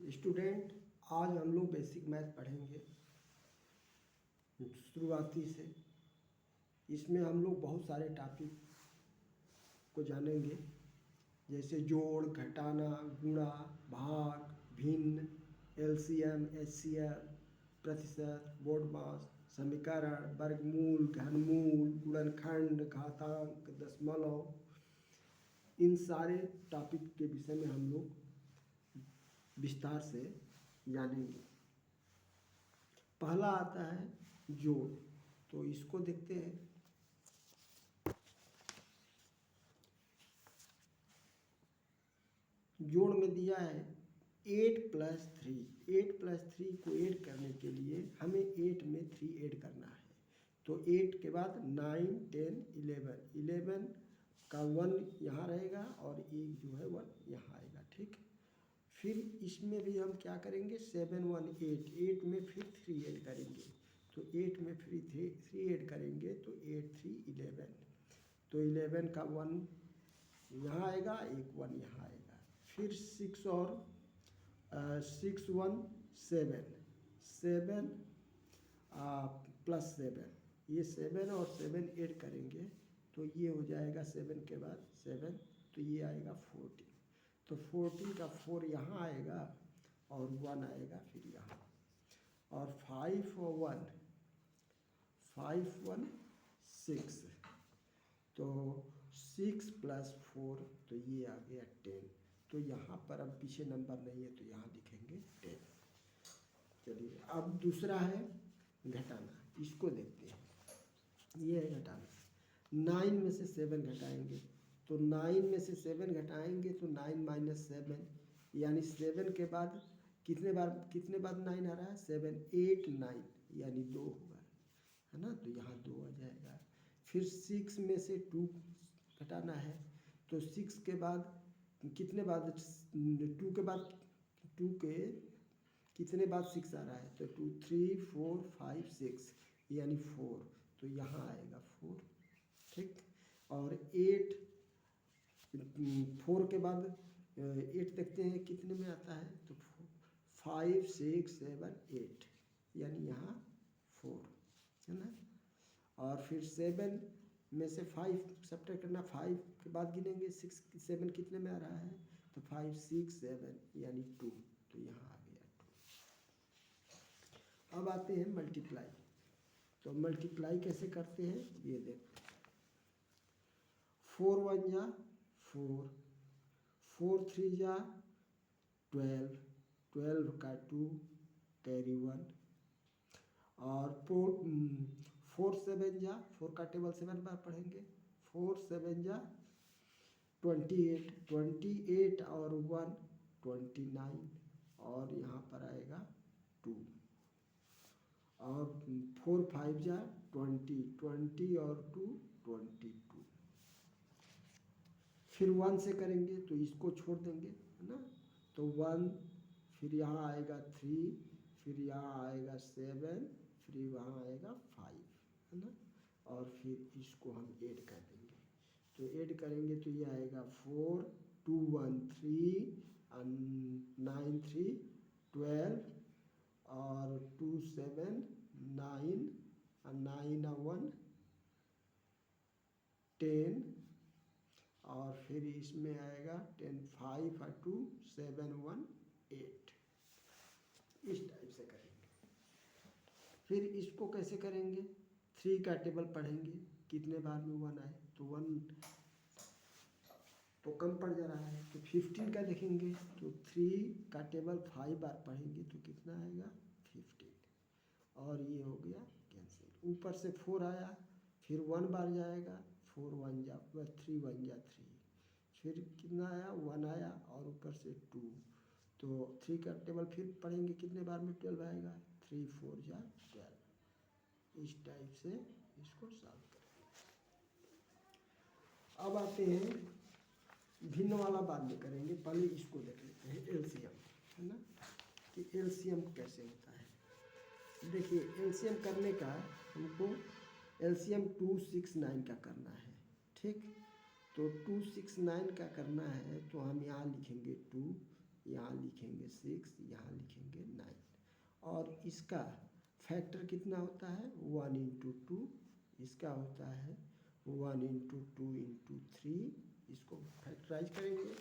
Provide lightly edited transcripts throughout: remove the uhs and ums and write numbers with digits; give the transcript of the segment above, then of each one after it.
Student, आज हम लोग बेसिक मैथ पढ़ेंगे शुरुआती से। इसमें हम लोग बहुत सारे टॉपिक को जानेंगे, जैसे जोड़, घटाना, गुणा, भाग, भिन्न, एलसीएम, एचसीएफ, प्रतिशत, बोडमास, समीकरण, वर्गमूल, घनमूल, गुणनखंड, घातांक, दशमलव, इन सारे टॉपिक के विषय में हम लोग विस्तार से जानेंगे। पहला आता है जोड़, तो इसको देखते हैं। जोड़ में दिया है 8 + 3। 8 + 3 को ऐड करने के लिए हमें 8 में 3 ऐड करना है। तो 8 के बाद 9, 10, 11। 11 का 1 यहाँ रहेगा और एक जो है 1 यहाँ आएगा, ठीक। फिर इसमें भी हम क्या करेंगे, 7, 1, 8। 8 में फिर 3 ऐड करेंगे, तो 8 में फिर 3 ऐड करेंगे, तो 8, 3, 11। तो 11 का 1 यहाँ आएगा, एक 1 यहाँ आएगा। फिर 6 और 6, 1, 7। 7 + 7, ये 7 और 7 ऐड करेंगे, तो ये हो जाएगा 7 के बाद 7, तो ये आएगा 14। तो 14 का 4 यहाँ आएगा और 1 आएगा फिर यहाँ। और 5 और 1, 5, 1, 6। तो 6 + 4, तो ये आ गया 10। तो यहाँ पर अब पीछे नंबर नहीं है, तो यहाँ लिखेंगे 10। चलिए, अब दूसरा है घटाना, इसको देखते हैं। ये है घटाना। 9 में से 7 घटाएंगे, तो 9 में से 7 घटाएंगे तो 9 - 7, यानी 7 के बाद कितने बाद 9 आ रहा है, 7, 8, 9, यानी 2 होगा, है ना। तो यहाँ 2 आ जाएगा। फिर 6 में से 2 घटाना है, तो 6 के बाद कितने बाद 2 के बाद 2 के कितने बाद 6 आ रहा है, तो 2, 3, 4, 5, 6, यानी 4, तो यहाँ आएगा 4, ठीक। और 8, 4 के बाद 8 देखते हैं कितने में आता है, तो 5, 6, 7, 8, यानी यहाँ 4, है ना। और फिर 7 में से 5 सब्ट्रैक्ट करना, 5 के बाद गिनेंगे 6, 7 कितने में आ रहा है, तो 5, 6, 7, यानी 2, तो यहाँ आ गया 2। अब आते हैं मल्टीप्लाई। तो मल्टीप्लाई कैसे करते हैं ये देखते हैं। 4 × 1 = 4, 4 × 3 = 12, 12 का 2 कैरी 1। और 4 × 7 = 4 का टेबल 7 बार पढ़ेंगे। 4 × 7 = 28, 28 और 1 29, और यहाँ पर आएगा 2। और 4 × 5 = 20, 20 और 2 22। फिर 1 से करेंगे, तो इसको छोड़ देंगे, है ना। तो 1, फिर यहाँ आएगा 3, फिर यहाँ आएगा 7, फिर वहाँ आएगा 5, है ना। और फिर इसको हम ऐड कर देंगे, तो ऐड करेंगे तो ये आएगा 4, 2, 1, 3, 9, 3, 12, और 2, 7, 9, 9 और 1 10, और फिर इसमें आएगा 10, 5 और 2, 7, 1, 8। इस टाइप से करेंगे। फिर इसको कैसे करेंगे, 3 का टेबल पढ़ेंगे, कितने बार में 1 आए, तो 1 तो कम पड़ जा रहा है, तो 15 का देखेंगे, तो 3 का टेबल 5 बार पढ़ेंगे, तो कितना आएगा 15, और ये हो गया कैंसिल। ऊपर से 4 आया, फिर 1 बार जाएगा, 4 × 1 = 3, 1 = 3, फिर कितना आया 1 आया, और ऊपर से 2, तो 3 का टेबल फिर पढ़ेंगे, कितने बार में 12 आएगा, 3, 4 = 12। इस टाइप से इसको सॉल्व करेंगे। अब आते हैं भिन्न वाला बाद में करेंगे, पहले इसको देख लेते हैं एलसीएम, है ना, कि एलसीएम कैसे होता है। देखिए, एलसीएम करने का हमको एलसीएम 269 का करना है, ठीक। तो 269 का करना है, तो हम यहाँ लिखेंगे 2, यहाँ लिखेंगे 6, यहाँ लिखेंगे 9। और इसका फैक्टर कितना होता है 1 इंटू 2, इसका होता है 1 इंटू 2 इंटू 3, इसको फैक्टराइज करेंगे।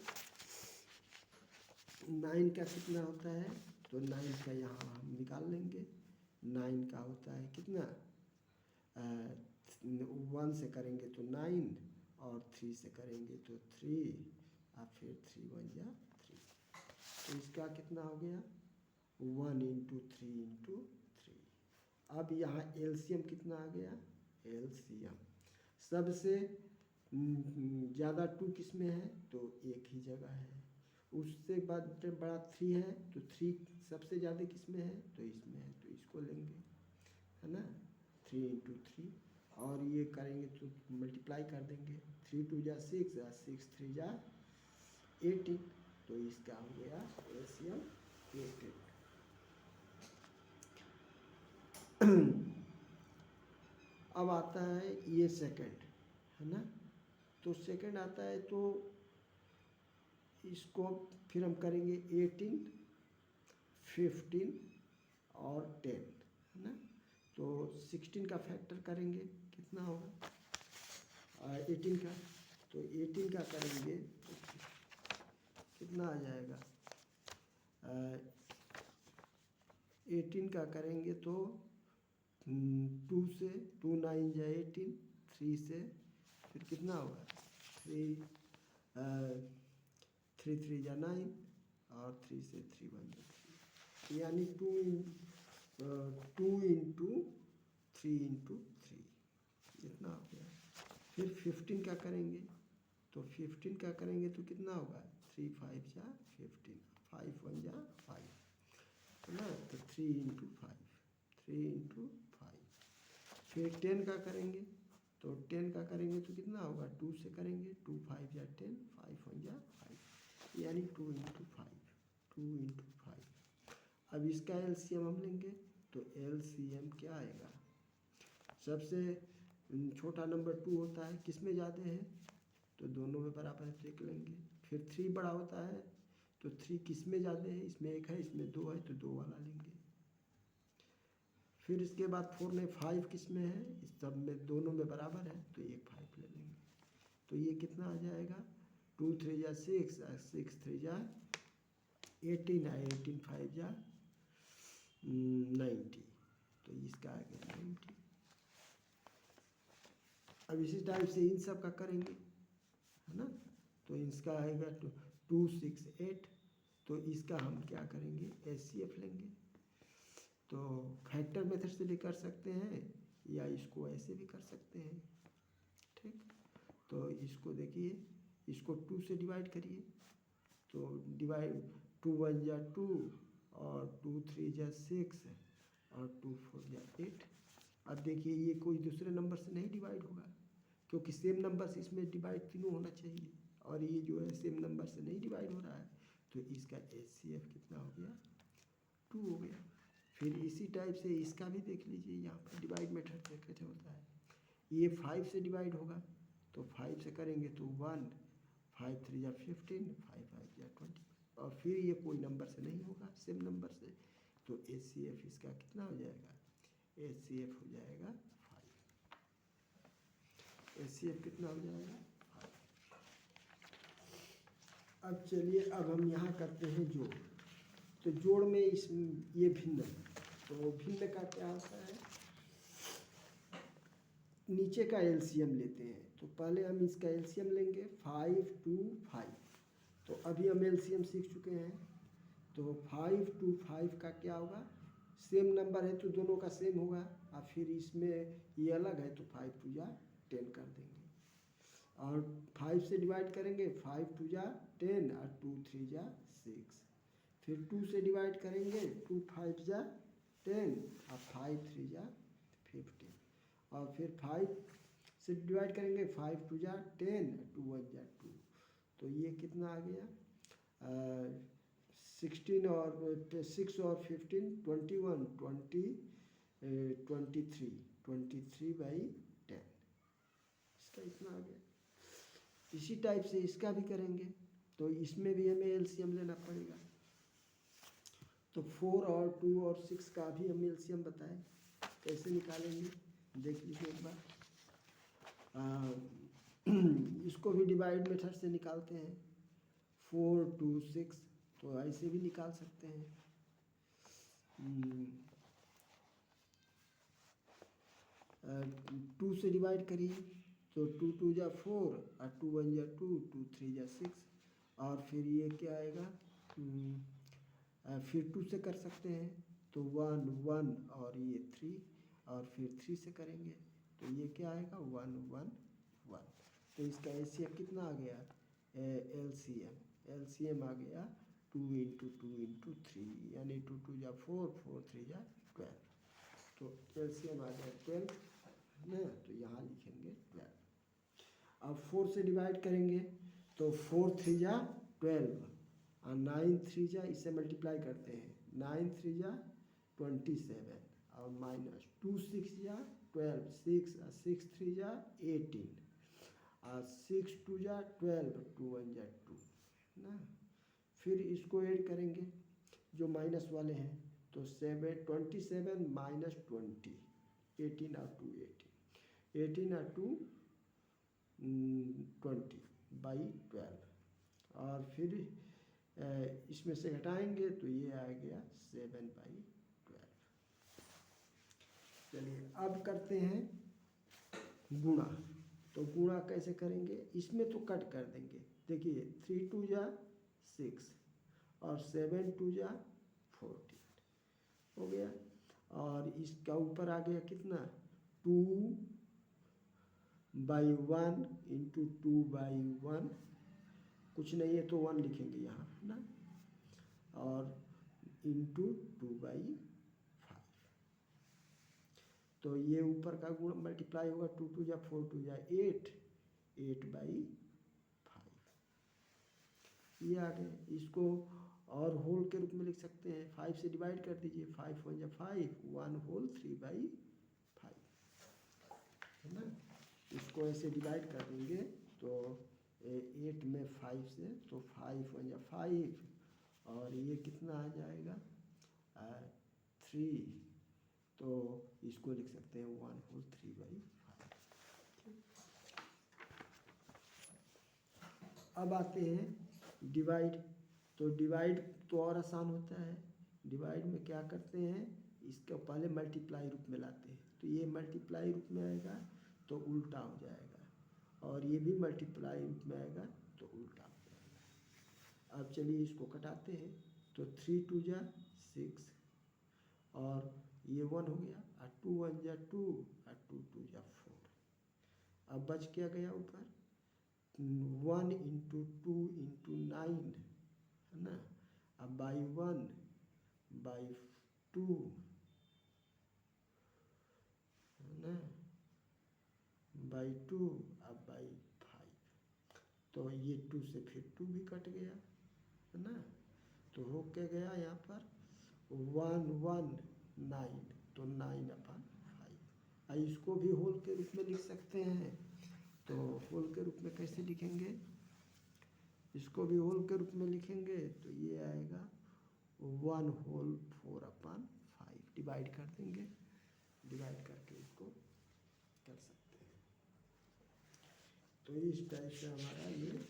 9 का कितना होता है, तो 9 का यहाँ हम निकाल लेंगे। 9 का होता है कितना, 1 से करेंगे तो 9 और 3 से करेंगे तो 3 और फिर 3 1 जा 3। तो इसका कितना हो गया 1 इंटू 3 इंटू 3। अब यहाँ एलसीएम कितना आ गया, एलसीएम सबसे ज़्यादा 2 किस में है, तो एक ही जगह है। उससे बाद बड़ा 3 है, तो 3 सबसे ज़्यादा किस में है, तो इसमें है, तो इसको लेंगे, है ना। 3 इंटू 3 और ये करेंगे तो मल्टीप्लाई कर देंगे। 3 2 जा 6 या 6 3 जा 18, तो इसका हो गया एलसीएम 18। अब आता है ये सेकंड, है ना। तो सेकंड आता है तो इसको फिर हम करेंगे 18 15 और 10, है ना। तो 16 का फैक्टर करेंगे, कितना होगा 18 का, तो 18 का करेंगे तो कितना आ जाएगा 18 का करेंगे तो 2 से 2 9 जा 18, 3 से फिर कितना होगा 3 3 जा 9 और 3 से 3 1 जा 3, यानी 2 इंटू 3 इंटू 3 इतना हो गया। फिर 15 का करेंगे, तो 15 का करेंगे तो कितना होगा 3 5 जा 15, 5 1 जा 5, है ना। तो 3 इंटू 5, 3 इंटू 5। फिर 10 का करेंगे, तो 10 का करेंगे तो कितना होगा 2 से करेंगे, 2 5 जा 10, 5 1 जा 5, यानी 2 इंटू 5, 2 इंटू 5। अब इसका एलसीएम हम लेंगे, तो एलसीएम क्या आएगा, सबसे छोटा नंबर 2 होता है, किस में ज़्यादा है, तो दोनों में बराबर है तो एक लेंगे। फिर 3 बड़ा होता है, तो 3 किस में ज़्यादा है, इसमें 1 है इसमें 2 है, तो 2 वाला लेंगे। फिर इसके बाद 4 में 5 किस में है, इस सब में दोनों में बराबर है, तो एक 5 ले लेंगे। तो ये कितना आ जाएगा 2 3 जा 6, 6 3 जा 18, 18 5 जा 90, तो इसका आ गया 90। अब इसी टाइप से इन सब का करेंगे, है ना। तो इसका आएगा 2 6 8, तो इसका हम क्या करेंगे एचसीएफ लेंगे। तो फैक्टर मेथड से भी कर सकते हैं या इसको ऐसे भी कर सकते हैं, ठीक। तो इसको देखिए, इसको 2 से डिवाइड करिए, तो डिवाइड 2 1 जा 2 और 2 3 जा 6 और 2 4 जा 8। अब देखिए ये कोई दूसरे नंबर से नहीं डिवाइड होगा, क्योंकि सेम नंबर से इसमें डिवाइड तीनों होना चाहिए, और ये जो है सेम नंबर से नहीं डिवाइड हो रहा है, तो इसका एचसीएफ कितना हो गया 2 हो गया। फिर इसी टाइप से इसका भी देख लीजिए, यहाँ पर डिवाइड मेथड कैसे होता है। ये 5 से डिवाइड होगा, तो 5 से करेंगे तो 1, 5 3 जा 15, 5 5 जा 20, और फिर ये कोई नंबर से नहीं होगा सेम नंबर से, तो एचसीएफ इसका कितना हो जाएगा, एचसीएफ हो जाएगा 5। एचसीएफ कितना हो जाएगा 5। अब चलिए, अब हम यहाँ करते हैं जोड़। तो जोड़ में इस ये भिन्न, तो भिन्न का क्या होता है, नीचे का एलसीएम लेते हैं। तो पहले हम इसका एलसीएम लेंगे 5 2 5, तो अभी हम एलसीएम सीख चुके हैं। तो 5 2 5 का क्या होगा, सेम नंबर है तो दोनों का सेम होगा, और फिर इसमें ये अलग है तो 5 2 जा 10 कर देंगे, और 5 से डिवाइड करेंगे, 5 2 जा 10 और 2 3 जा 6। फिर 2 से डिवाइड करेंगे, 2 5 जा 10 और 5 3 जा 15, और फिर 5 से डिवाइड करेंगे, 5 2 जा 10, 2 1 जा 2, तो ये कितना आ गया 16 और 6 और 15 21 23 बाई 10, इसका इतना आ गया। इसी टाइप से इसका भी करेंगे, तो इसमें भी हमें एलसीएम लेना पड़ेगा। तो 4 और 2 और 6 का भी हम एलसीएम बताएं कैसे निकालेंगे, देख लीजिए एक बार। इसको भी डिवाइड मेथड से निकालते हैं, 4 2 6, तो ऐसे भी निकाल सकते हैं। 2 से डिवाइड करिए तो 2 2 जा 4 और 2 1 जा 2, 2 3 जा 6, और फिर ये क्या आएगा, फिर 2 से कर सकते हैं तो 1 1 और ये 3, और फिर 3 से करेंगे तो ये क्या आएगा 1 1 1। तो इसका एलसीएम कितना आ गया, एलसीएम आ गया 2 × 2 × 3, यानी 2 2 जा 4, 4 3 जा 12, तो एलसीएम आ गया 12 ना, तो यहाँ लिखेंगे 12। अब 4 से डिवाइड करेंगे तो 4 3 जा 12 और 9 3 जा, इसे मल्टीप्लाई करते हैं, 9 3 जा 27 और माइनस 2 6 जा 12, 6 और 6 3 जा 18 और 6 2 जा 12, 2 1 जा 2 ना। फिर इसको ऐड करेंगे जो माइनस वाले हैं, तो 27 माइनस 20, 18 और 2 18, 18 और 2 20 बाई 12, और फिर इसमें से घटाएंगे तो ये आ गया 7/12। चलिए अब करते हैं गुणा। तो गुणा कैसे करेंगे, इसमें तो कट कर देंगे, देखिए 3 2 जा 6 और 7 2 जा 14 हो गया, और इसका ऊपर आ गया कितना 2/1 × 2/1, कुछ नहीं है तो 1 लिखेंगे यहाँ है ना, और × 2/5, तो ये ऊपर का गुण मल्टीप्लाई होगा, 2 2 जा 4, 2 जा 8, 8/5 ये आ गए। इसको और होल के रूप में लिख सकते हैं, 5 से डिवाइड कर दीजिए, 5 1 जा 5, 1 होल 3/5 है ना। इसको ऐसे डिवाइड कर देंगे तो 8 में 5 से, तो 5 1 जा 5, और ये कितना आ जाएगा 3, तो इसको लिख सकते हैं 1 होल 3/5। अब आते हैं डिवाइड। तो डिवाइड तो और आसान होता है, डिवाइड में क्या करते हैं, इसका पहले मल्टीप्लाई रूप में लाते हैं, तो ये मल्टीप्लाई रूप में आएगा तो उल्टा हो जाएगा, और ये भी मल्टीप्लाई रूप में आएगा तो उल्टा हो जाएगा। अब चलिए इसको कटाते हैं, तो 3 2 जा 6 और ये 1 हो गया, और 2 1 जा 2 और 2 2 जा 4। अब बच क्या गया ऊपर 1 × 2 × 9 है ना, अब बाई 1 बाई 2 है ना, बाई 2 अब बाई 5, तो ये 2 से फिर 2 भी कट गया है ना, तो हो क्या गया यहाँ पर 1 1 9, तो 9/5। इसको भी होल के रूप में लिख सकते हैं, तो होल के रूप में कैसे लिखेंगे, इसको भी होल के रूप में लिखेंगे तो ये आएगा 1 होल 4/5, डिवाइड कर देंगे, डिवाइड करके इसको कर सकते हैं। तो इस टाइप से हमारा ये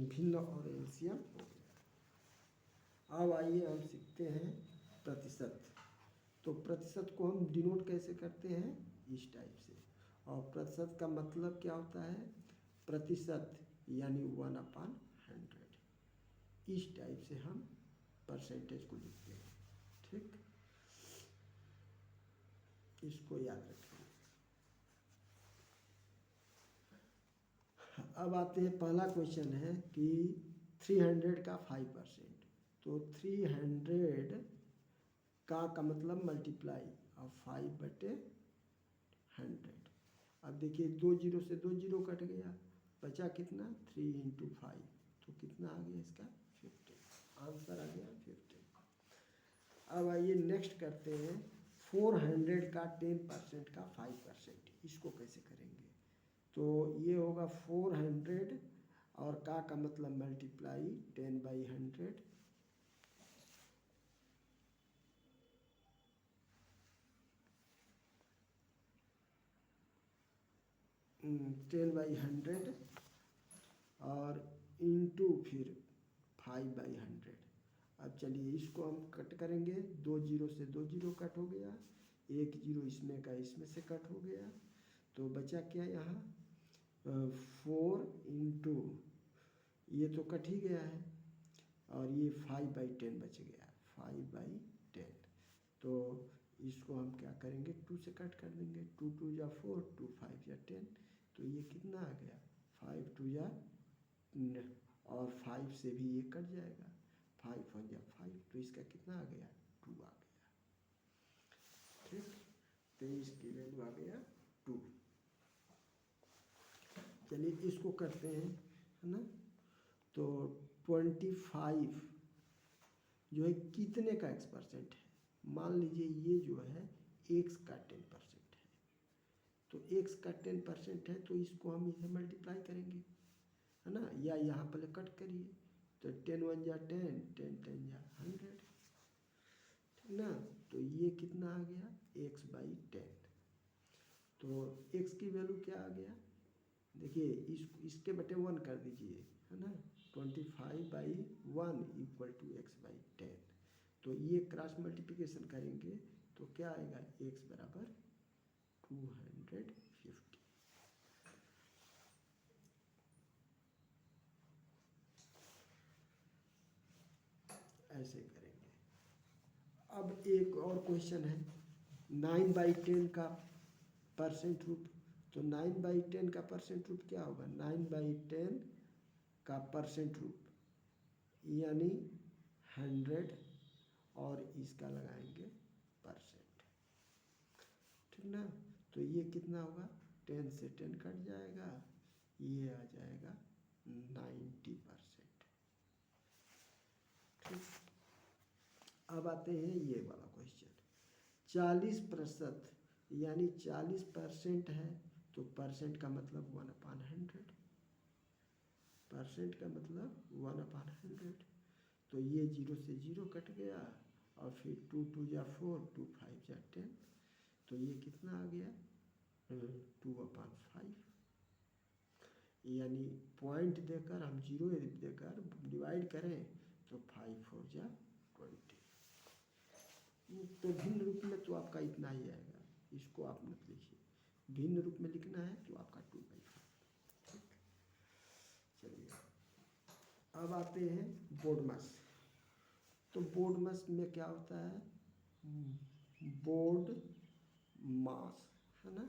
भिन्न और एलसीएम हो गया। अब आइए हम सीखते हैं प्रतिशत। तो प्रतिशत को हम डिनोट कैसे करते हैं, इस टाइप से, और प्रतिशत का मतलब क्या होता है, प्रतिशत यानी 1/100, इस टाइप से हम परसेंटेज को लिखते हैं। ठीक, इसको याद रखें। अब आते हैं, पहला क्वेश्चन है कि 300 का 5%, तो 300 का मतलब मल्टीप्लाई और 5/100। अब देखिए 2 0 से 2 0 कट गया, बचा कितना 3 × 5, तो कितना आ गया इसका 15, आंसर आ गया 15। अब आइए नेक्स्ट करते हैं 400 का 10% का 5%, इसको कैसे करेंगे। तो ये होगा 400 और का मतलब मल्टीप्लाई 10/100 10/100 और इंटू फिर 5/100। अब चलिए इसको हम कट करेंगे, 2 जीरो से 2 जीरो कट हो गया, 1 जीरो इसमें का इसमें से कट हो गया, तो बचा क्या यहाँ 4 इंटू ये तो कट ही गया है और ये 5/10 बच गया, 5/10। तो इसको हम क्या करेंगे 2 से कट कर देंगे, 2 2 जा 4, 2 5 जा 10, तो ये कितना आ गया 5 2 जा और 5 से भी ये कट जाएगा, 5 1 जा 5, तो इसका कितना आ गया 2 आ गया। ठीक, तो इसकी वैल्यू आ गया 2। चलिए इसको करते हैं, है ना। तो 25 जो है कितने का x% है, मान लीजिए ये जो है x का 10% है, तो x का 10% है तो इसको हम इसे मल्टीप्लाई करेंगे, है ना, या यहाँ पहले कट करिए, तो 10 1 जा 10, 10 10 जा 100, ठीक ना। तो ये कितना आ गया x/10। तो x की वैल्यू क्या आ गया, देखिए इसके बटे 1 कर दीजिए, है ना, 25/1 इक्वल टू x/10। तो ये क्रॉस मल्टीप्लिकेशन करेंगे तो क्या आएगा x बराबर 250। ऐसे करेंगे। अब एक और क्वेश्चन है 9/10 का परसेंट रूट। तो 9/10 का परसेंट रूट क्या होगा, 9/10 का परसेंट रूट यानी 100 और इसका लगाएंगे परसेंट, ठीक ना। तो ये कितना होगा 10 से 10 कट जाएगा, ये आ जाएगा 90%। ठीक, अब आते हैं ये वाला क्वेश्चन 40% यानी 40% है, तो परसेंट का मतलब 1/100, परसेंट का मतलब 1/100। तो ये 0 से 0 कट गया और फिर 2 2 जा 4, 2 5 जा 10, तो ये कितना आ गया 2/5, यानी पॉइंट देकर हम 0 देकर डिवाइड करें तो 5 4 जा 20। तो भिन्न रूप में तो आपका इतना ही आएगा, इसको आप मत लिखिए, भिन्न रूप में लिखना है तो आपका 2/5। ठीक, चलिए अब आते हैं बोर्डमास। तो बोर्डमास में क्या होता है बोर्ड मास, है ना।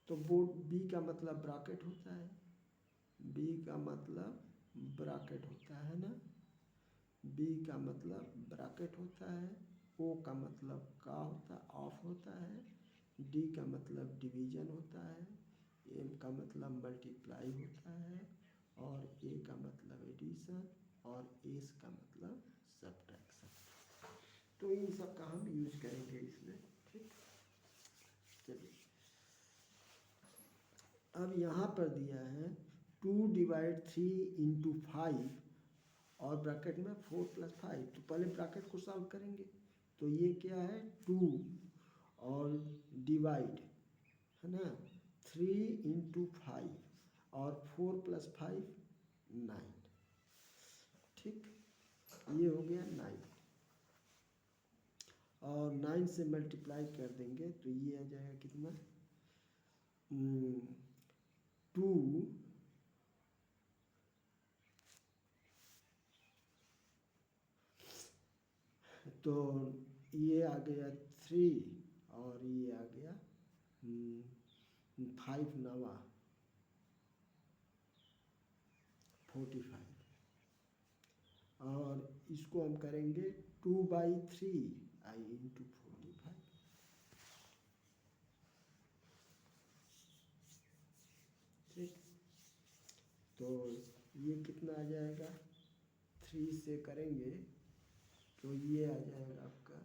तो बोर्ड बी का मतलब ब्रैकेट होता है, बी का मतलब ब्रैकेट होता है ना, बी का मतलब ब्रैकेट होता है, ओ का मतलब का होता ऑफ होता है, डी का मतलब डिवीजन होता है, एम का मतलब मल्टीप्लाई होता है, और ए का मतलब एडिशन, और एस का मतलब सब्ट्रैक्शन। तो इन सब का हम यूज करेंगे इसमें। ठीक, चलिए अब यहाँ पर दिया है 2/3 इंटू 5 और ब्रैकेट में 4 + 5। तो पहले ब्रैकेट को सॉल्व करेंगे, तो ये क्या है 2 और डिवाइड, है ना, 3 इंटू 5 और 4 + 5 9। ठीक, ये हो गया 9 और 9 से मल्टीप्लाई कर देंगे तो ये आ जाएगा कितना 2 तो ये आ गया 3 और ये आ गया 5 9 45 और इसको हम करेंगे 2/3 आई इंटू 45। ठीक, तो ये कितना आ जाएगा 3 से करेंगे तो ये आ जाएगा आपका,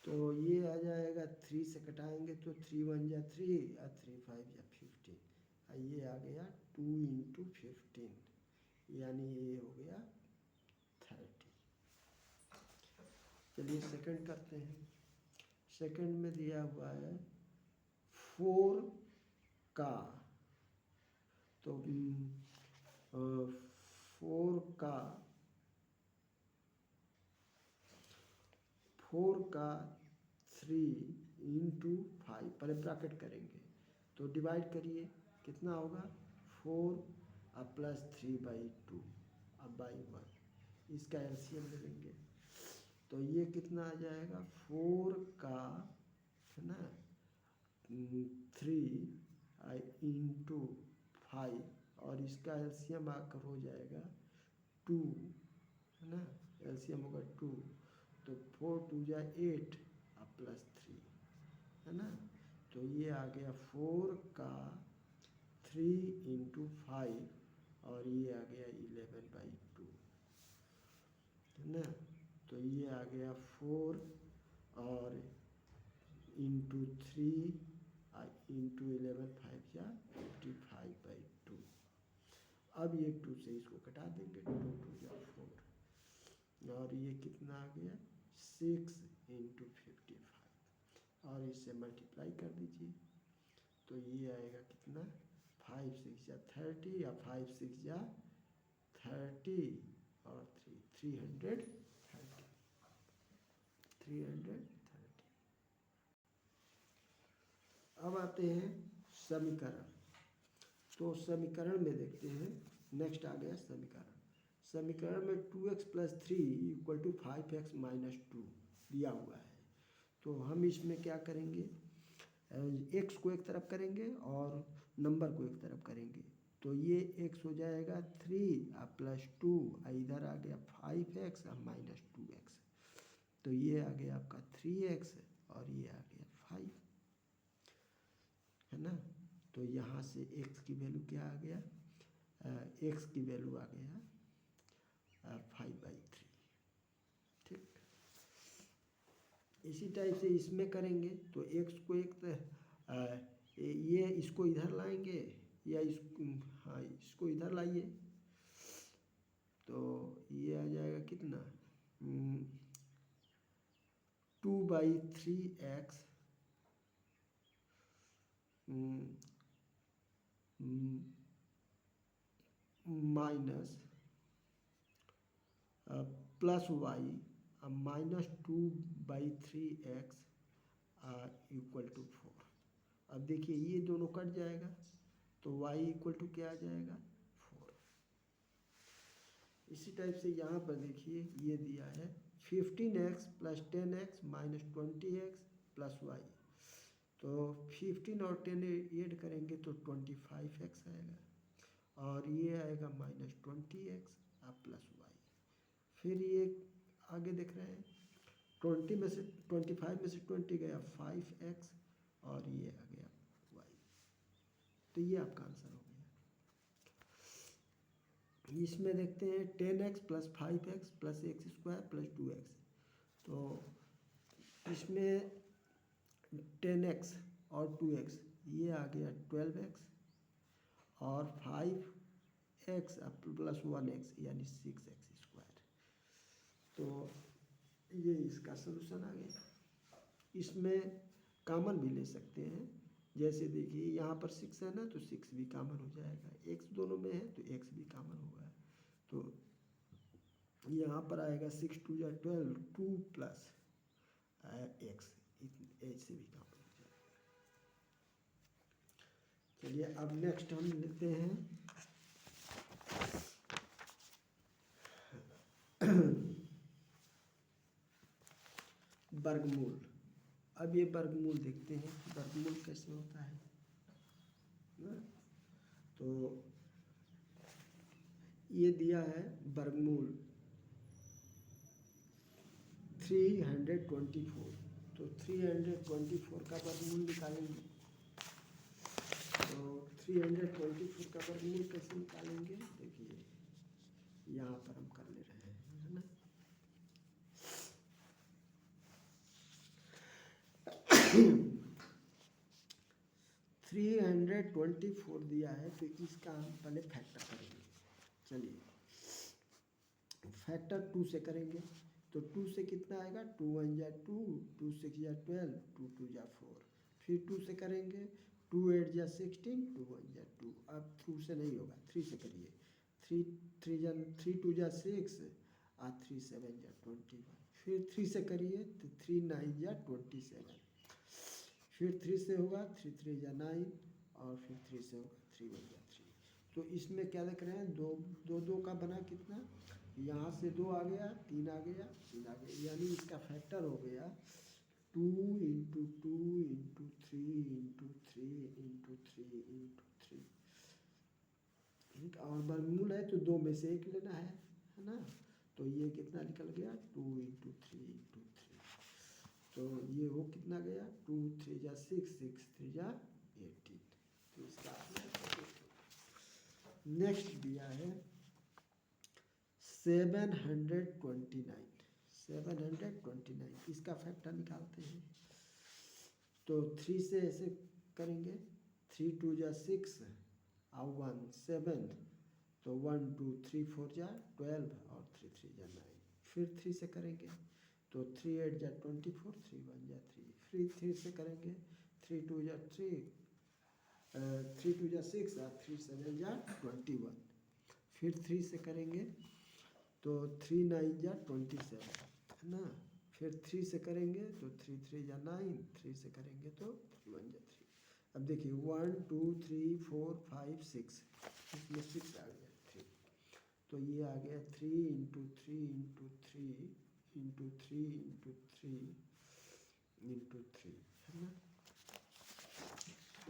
तो ये आ जाएगा 3 से कटाएंगे तो 3 1 जा 3 और 3 5 जा 15, और ये आ गया 2 इंटू 15 यानी ये हो गया 30। चलिए सेकंड करते हैं। सेकंड में दिया हुआ है 4 का, तो 4 का 3 इंटू 5, पहले ब्रैकेट करेंगे तो डिवाइड करिए, कितना होगा 4 अब प्लस 3/2 अब बाई 1, इसका एलसीएम ले लेंगे तो ये कितना आ जाएगा 4 का, है ना, 3 इंटू 5 और इसका एलसीएम आकर हो जाएगा 2, है ना, एलसीएम होगा 2, तो 4 2 जा 8 अब प्लस 3, है ना, तो ये आ गया 4 का 3 इंटू 5 और ये आ गया 11/2, है ना, तो ये आ गया 4 और इंटू 3 इंटू 11 5 या 55/2। अब ये 2 से इसको कटा देंगे, 2 2 या 4 और ये कितना आ गया 6 इंटू 55 और इससे मल्टीप्लाई कर दीजिए तो ये आएगा कितना 5 6 या 30 या 5 6 या 30 और 330। अब आते हैं समीकरण, तो समीकरण में देखते हैं, नेक्स्ट आ गया समीकरण में 2x + 3 = 5x - 2 दिया हुआ है, तो हम इसमें क्या करेंगे, x को एक तरफ करेंगे और नंबर को एक तरफ करेंगे, तो ये x हो जाएगा 3 प्लस 2, इधर आ गया 5x -2x, तो ये आ गया आपका 3x और ये आ गया 5, है ना, तो यहाँ से x की वैल्यू क्या आ गया, x की वैल्यू आ गया 5/3, ठीक। इसी टाइप से इसमें करेंगे तो x को ये इसको इधर लाएंगे या हाँ इसको इधर लाइए तो ये आ जाएगा कितना 2/3x minus plus y -2/3x = 4। अब देखिए ये दोनों कट जाएगा तो y = क्या आ जाएगा 4। इसी टाइप से यहाँ पर देखिए ये दिया है 15x + 10x - 20x + y, तो 15 और 10 ऐड करेंगे तो 25x आएगा और ये आएगा -20x + y। फिर ये आगे देख रहे हैं 25 में से 20 गया 5x और ये आ गया y, तो ये आपका आंसर हो गया। इसमें देखते हैं 10x + 5x + x² + 2x, तो इसमें 10x और 2x ये आ गया 12x और 5x + 1x यानी 6x², तो ये इसका सलूशन आ गया। इसमें कॉमन भी ले सकते हैं, जैसे देखिए यहाँ पर 6 है ना तो 6 भी कॉमन हो जाएगा, x दोनों में है तो x भी कॉमन होगा, तो यहाँ पर आएगा 6 2 या 12, 2 + x, ऐसे भी कॉमन हो जाएगा। चलिए अब नेक्स्ट हम लेते हैं वर्गमूल। अब ये वर्गमूल देखते हैं वर्गमूल कैसे होता है ना, तो ये दिया है वर्गमूल 324, तो 324 का वर्गमूल निकालेंगे, तो 324 का वर्गमूल कैसे निकालेंगे, देखिए यहाँ पर हम कर ले रहे हैं, है ना, 324 दिया है तो इसका हम पहले फैक्टर करेंगे। चलिए फैक्टर 2 से करेंगे तो 2 से कितना आएगा, 2 1 जा 2, 2 6 जा 12, 2 2 जा 4। फिर 2 से करेंगे, 2 8 जा 16, 2 1 जा 2। अब 2 से नहीं होगा, 3 से करिए, 3 2 जा 6 और 3 7 जा 21। फिर 3 से करिए तो 3 9 जा 27। फिर 3 से होगा, 3 3 जा 9 और फिर 3 से होगा 3 1 जा 3। तो इसमें क्या लिख रहे हैं, दो का बना कितना, यहाँ से 2 आ गया, 3 आ गया, 3 आ गया, यानी इसका फैक्टर हो गया 2 into 2 into 3 into 3 into 3 into 3। और वर्गमूल है तो 2 में से 1 लेना है ना। तो ये कितना निकल गया, 2 इंटू 3 इंटू 3। तो ये हो कितना गया, 2 3 जा 6, 6 3 जा 18। तो इसका नेक्स्ट दिया है 729। 729 इसका फैक्टर निकालते हैं। तो 3 से ऐसे करेंगे, 3 2 जा 6 और 1 7, तो 1 2 3 4 जा 12 और 3 3 जा 9। फिर 3 से करेंगे तो 3 8 जा 24, 3 1 जा 3। फिर 3 से करेंगे, 3 2 जा 3, 3 2 जा 6 और 3 7 जा 21। फिर 3 से करेंगे तो 3 9 जा 27, है ना। फिर 3 से करेंगे तो 3 3 जा 9, 3 से करेंगे तो 3 1 जा 3। अब देखिए 1 2 3 4 5 6, इसमें 6 आ गया 3। तो ये आ गया 3 into 3 into 3 into 3 into 3 into 3, है ना,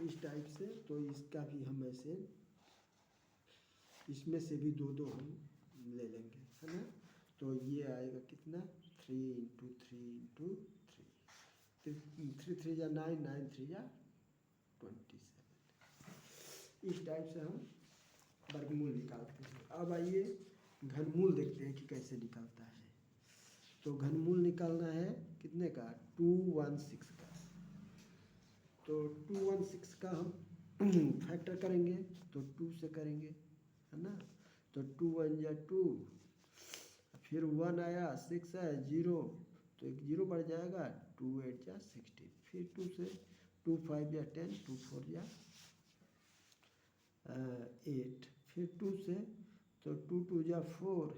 इस टाइप से। तो इसका भी हम ऐसे, इसमें से भी 2 2 हम ले लेंगे, है ना। तो ये आएगा कितना, 3 इंटू 3 इंटू 3, 3 3 जा 9, 9 3 जा 27। इस टाइप से हम वर्गमूल निकालते हैं। अब आइए घनमूल देखते हैं कि कैसे निकलता है। तो घनमूल निकालना है कितने का, 216 का। तो 216 का हम फैक्टर करेंगे तो 2 से करेंगे, है ना। तो 2 1 जा 2, फिर 1 आया, 6 है, 0, तो एक 0 बढ़ जाएगा, 2 8 जा 16। फिर 2 से 2 5 जा 10, 2 4 जा 8। फिर 2 से तो 2 2 जा 4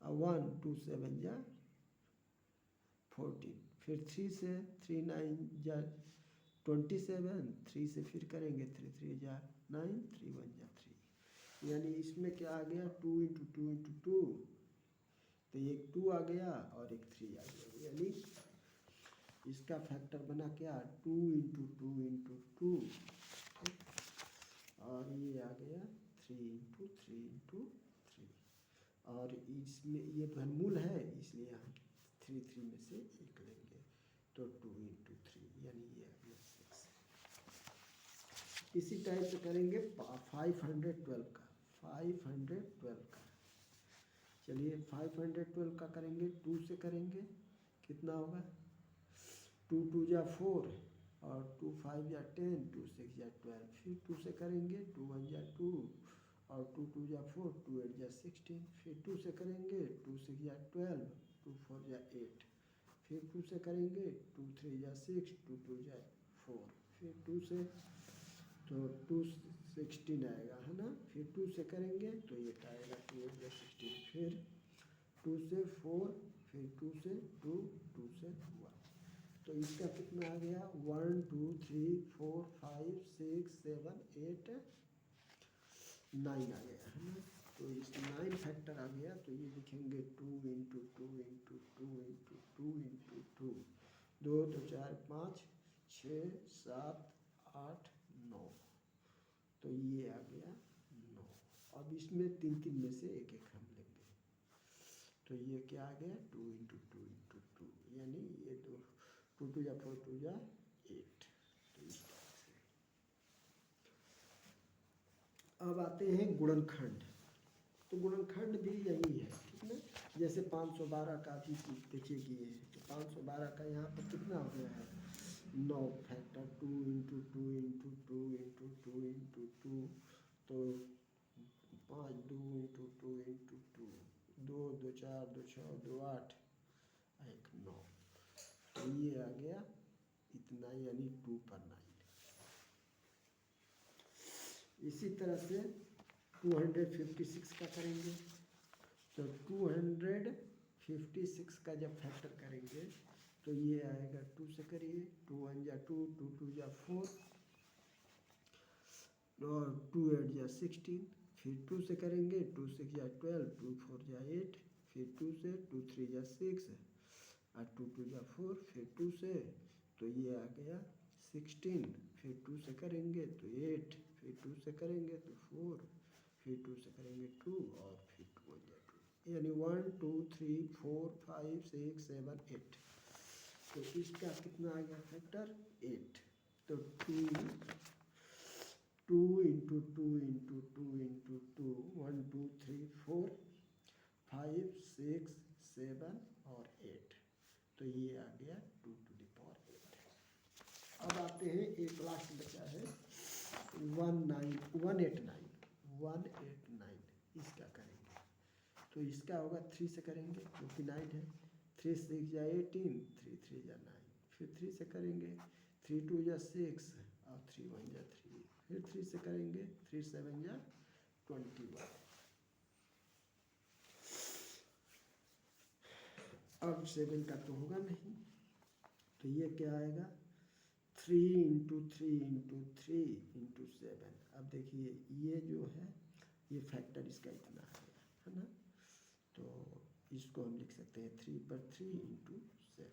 और 1 2 7 जा 14। फिर 3 से 3 9 जा 27, 3 से फिर करेंगे 3 3 जा 9, 3 1 जा 3। यानी इसमें क्या आ गया, 2 इंटू 2 इंटू 2, तो एक 2 आ गया और एक 3 आ गया। यानी इसका फैक्टर बना क्या, 2 इंटू 2 इंटू 2, और ये आ गया 3 इंटू 3 इंटू 3। और इसमें ये घनमूल है इसलिए हम 3 3 में से 1 लेंगे, तो 2 इंटू 3 यानी ये आ गया 6। इसी टाइप से करेंगे 512 का, 512 का। चलिए 512 का करेंगे, 2 से करेंगे, कितना होगा, 2 2 जा 4 और 2 5 जा 10, 2 6 जा 12। फिर 2 से करेंगे, 2 1 जा 2 और 2 2 जा 4, 2 8 जा 16। फिर 2 से करेंगे, 2 6 जा 12, 2 4 जा 8। फिर 2 से करेंगे, 2 3 जा 6, 2 2 जा 4। फिर 2 से तो 2 16 आएगा, है ना। फिर 2 से करेंगे तो ये आएगा 2 8 जा 16। फिर 2 से 4, फिर 2 से 2, 2 से 1। तो इसका कितना आ गया, 1 2 3 4 5 6 7 8 9 आ गया, है ना। तो इस 9 फैक्टर आ गया। तो ये लिखेंगे 2 इंटू 2 इंटू 2 इंटू 2 इंटू 2, 2 2 4 5 6 7 8 9। तो ये आ गया 9। अब इसमें 3 3 में से एक एक हम लेंगे। तो ये क्या आ गया, 2 इंटू 2 इंटू 2, यानी ये 2 2 या 4 2 या 8। तो इस तरह से। अब आते हैं गुणनखंड। तो गुणनखंड भी यही है, ठीक ना। जैसे 512 का भी देखिए कि ये तो 512 का यहाँ पर कितना हो गया है, 9 factor, 2 into 2 into 2 into 2 into 2, तो 5 2 इंटू 2 इंटू 2, 2 2 4 2 6 2 8, एक 9, तो ये आ गया इतना, यानी 2 पर 9। इसी तरह से 256 का करेंगे, तो 256 का जब फैक्टर करेंगे तो ये आएगा 2 से करिए, 2 1 जा 2, 2 2 जा 4 और 2 8 जा 16, फिर 2 से करेंगे, 2 6 जा 12, 2 4 जा 8, फिर 2 से 2 3 जा 6 और 2 2 जा 4, फिर 2 से, तो ये आ गया 16, फिर 2 से करेंगे तो 8, फिर 2 से करेंगे तो 4, फिर 2 से करेंगे 2 और फिर 2 1 जा 2, यानी 1 2 3 4 5 6 7 8। तो इसका कितना आ गया फैक्टर 8। तो 2 इंटू 2 इंटू 2 इंटू 2, 1 2 3 4 5 6 7 और 8, तो ये आ गया 2 टू द पावर 8। अब आते हैं एक लास्ट बचा है 189, इसका करेंगे। तो इसका होगा 3 से करेंगे क्योंकि 9 है, 3 6 जा 18, 3 3 जा 9, फिर 3 से करेंगे, 3 2 जा 6 और 3 1 जा 3, फिर 3 से करेंगे, 3 7 जा 21। अब 7 का तो होगा नहीं, तो ये क्या आएगा 3 इंटू 3 इंटू 3 इंटू 7। अब देखिए ये जो है ये फैक्टर इसका इतना है ना, तो इसको हम लिख सकते हैं 3 पर 3 इंटू 7।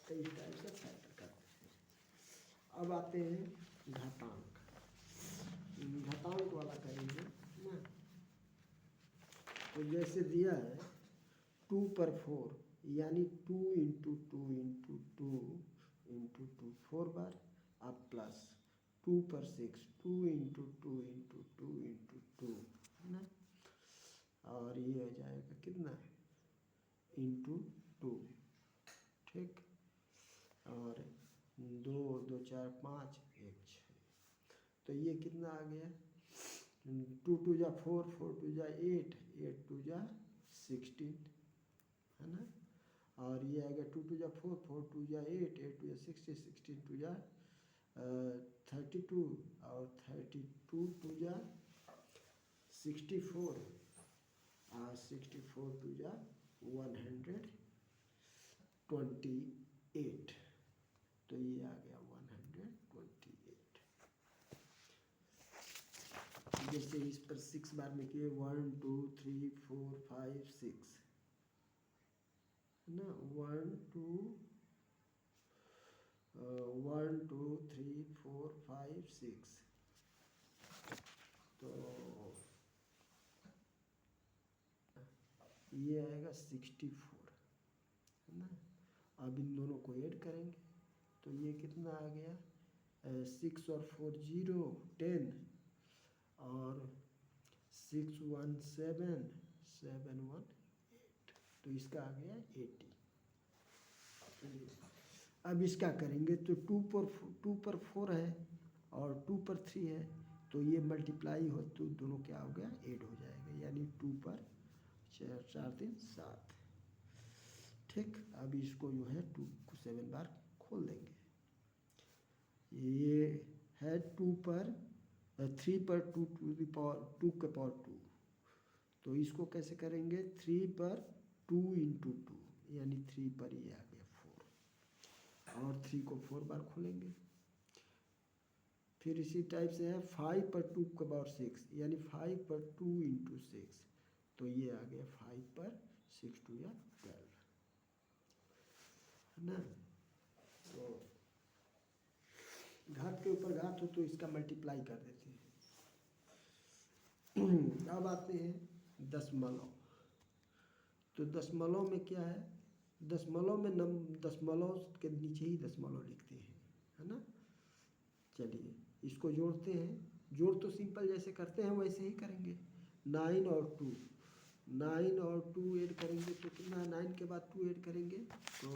तो इस टाइप से फैक्टर करते हैं। अब आते हैं घातांक, घातांक वाला करेंगे ना। तो जैसे दिया है 2 पर 4, यानी 2 इंटू 2 इंटू 2 इंटू 2 4 बार, अब प्लस 2 पर 6, 2 इंटू 2 इंटू 2 इंटू 2 है ना, और ये हो जाएगा कितना इंटू 2, ठीक, और 2 2 4 5 1 6, तो ये कितना आ गया 2 2 जा 4, 4 2 जा 8, 8 2 जा 16 है ना, और ये आ गया 2 2 जा 4, 4 2 जा 8, 8 2 जा 16, 16 2 जा 32 और 32 2 जा 64 और 64 2 जा 128, तो ये आ गया 128। जैसे इस पर 6 बार में किए 1 2 3 4 5 6 है ना, 1 2 3 4 5 6, तो ये आएगा 64 है ना। अब इन दोनों को ऐड करेंगे तो ये कितना आ गया 6 और 4 0 10 और 6 1 7 7 1 8, तो इसका आ गया 80। अब इसका करेंगे तो 2 पर 4 है और 2 पर 3 है, तो ये मल्टीप्लाई हो तो दोनों क्या हो गया ऐड हो जाएगा, यानी 2 पर 4 4 3 7, ठीक। अब इसको जो है 2 को 7 बार खोल देंगे। ये है 2 पर 3 पर 2 टू द पावर 2 के पावर 2, तो इसको कैसे करेंगे 3 पर 2 इंटू 2, यानी 3 पर ये आ गया 4 और 3 को 4 बार खोलेंगे। फिर इसी टाइप से है 5 पर 2 के पावर 6, यानी 5 पर 2 इंटू 6, तो ये आ गया 5 पर 6 2 या 12 है ना। तो घात के ऊपर घात हो तो इसका मल्टीप्लाई कर देते हैं। अब आते हैं दशमलव, तो दशमलव में क्या है, दशमलव में दशमलव के नीचे ही दशमलव लिखते हैं है ना। चलिए इसको जोड़ते हैं, जोड़ तो सिंपल जैसे करते हैं वैसे ही करेंगे। 9 और 2 ऐड करेंगे तो कितना 9 के बाद 2 ऐड करेंगे तो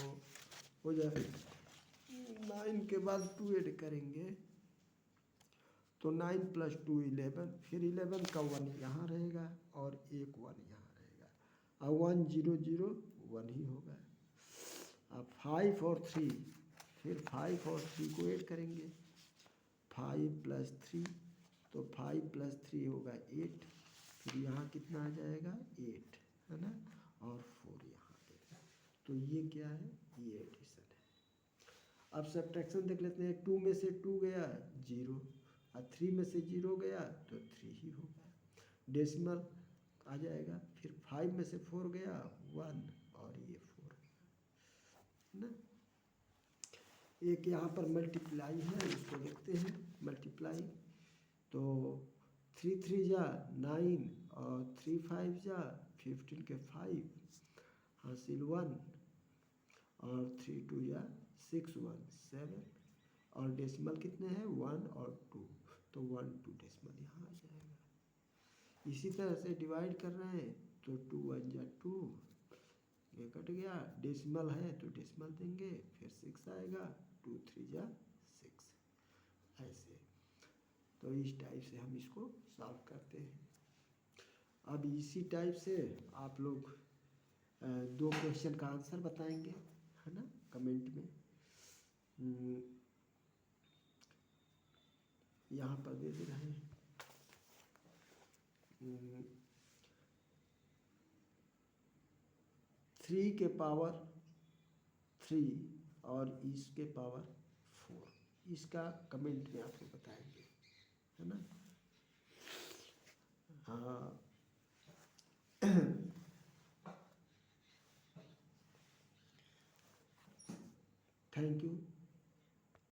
हो जाएगा 9 के बाद 2 ऐड करेंगे तो 9 प्लस 2 11, फिर 11 का 1 यहाँ रहेगा और एक 1 यहाँ रहेगा और 1 0 0 1 ही होगा। अब 5 और 3, फिर 5 और 3 को ऐड करेंगे, 5 + 3, तो 5 + 3 होगा 8, फिर यहाँ कितना आ जाएगा 8, है ना, और 4 यहाँ पे, तो ये क्या है, ये एडिशन है। अब सब्ट्रैक्शन देख लेते हैं, 2 में से 2 गया 0, और 3 में से 0 गया तो 3 ही होगा, डेसिमल आ जाएगा, फिर 5 में से 4 गया 1, और ये 4 है ना। एक यहाँ पर मल्टीप्लाई है, इसको देखते हैं मल्टीप्लाई, तो 3 3 जा 9, और 3 5 जा 15 के 5 हासिल 1, और 3 2 जा 6 1 7, और डेसिमल कितने हैं 1 और 2, तो 1 2 डेसिमल यहाँ आ जाएगा। इसी तरह से डिवाइड कर रहे हैं, तो 2 1 जा 2, ये कट गया, डेसिमल है तो डेसिमल देंगे, फिर 6 आएगा, 2 3 जा 6, ऐसे। तो इस टाइप से हम इसको सॉल्व करते हैं। अब इसी टाइप से आप लोग 2 क्वेश्चन का आंसर बताएंगे, है ना, कमेंट में। यहाँ पर दे रहे हैं 3 के पावर 3 और इसके पावर 4, इसका कमेंट में आप लोग बताएंगे, है ना। हाँ, थैंक यू।